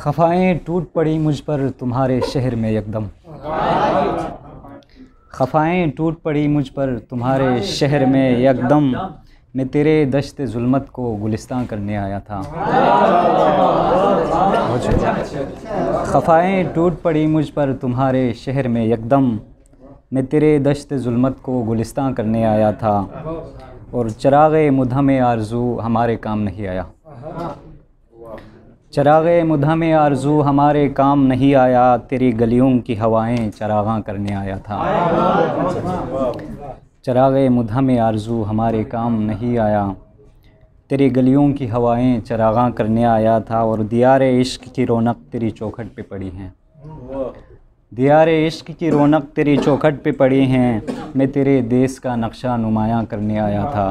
खफ़ाएँ टूट पड़ी मुझ पर तुम्हारे शहर में यकदम। खफ़ाएँ टूट पड़ी मुझ पर तुम्हारे शहर में यकदम। मैं तेरे दश्त ज़ुल्मत को गुलिस्तां करने आया था। खफ़ाएँ टूट पड़ी मुझ पर तुम्हारे शहर में यकदम। मैं तेरे दश्त ज़ुल्मत को गुलिस्तां करने आया था। और चिराग़े मुद्हम आरज़ू हमारे काम नहीं आया। चिराग़े मुद्हम आरज़ू हमारे काम नहीं आया। तेरी गलियों की हवाएं चरागां करने आया था। चिराग़े मुद्हम आरज़ू हमारे काम नहीं आया। तेरी गलियों की हवाएं चरागां करने आया था। और दियारे इश्क़ की रौनक तेरी चौखट पे पड़ी हैं। दियारे इश्क़ की रौनक तेरी चौखट पे पड़ी हैं। मैं तेरे देश का नक्शा नुमायां करने आया था।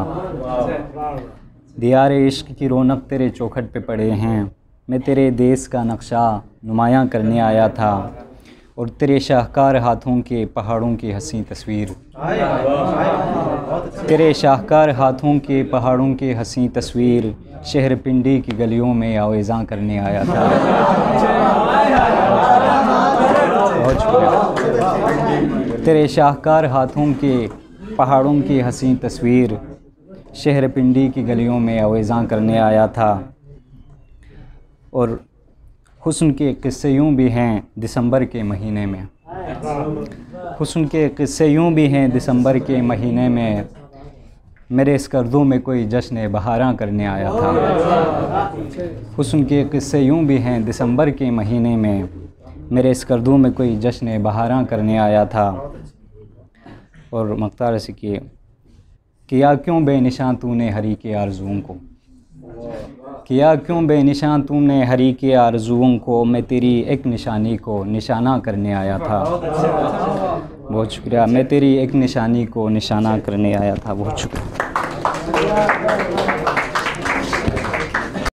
दियारे इश्क़ की रौनक तेरे चौखट पे पड़े हैं। मैं तेरे देश का नक्शा नुमायां करने आया था। और तेरे शाहकार हाथों के पहाड़ों की हंसी तस्वीर। तेरे शाहकार हाथों के पहाड़ों की हंसी तस्वीर शहर पिंडी की गलियों में आवेज़ां करने आया था। बहुत शुक्रिया। तेरे शाहकार हाथों के पहाड़ों की हंसी तस्वीर शहर पिंडी की गलियों में आवेज़ां करने आया था। और हुस्न के किस्से यूँ भी हैं दिसंबर के महीने में। हुस्न के किस्से यूँ भी हैं दिसंबर के महीने में। मेरे स्कर्दों में कोई जश्न बहारां करने आया था। हुस्न के किस्से यूँ भी हैं दिसंबर के महीने में। मेरे स्कर्दों में कोई जश्न बहारां करने आया था। और मख्तार से किया क्यों बेनिशां तूने हरी के आरज़ुओं को। किया क्यों बेनिशां तूने हरी के आरज़ुओं को। मैं तेरी एक निशानी को निशाना करने आया था। बहुत शुक्रिया। मैं तेरी एक निशानी को निशाना करने आया था। बहुत शुक्रिया।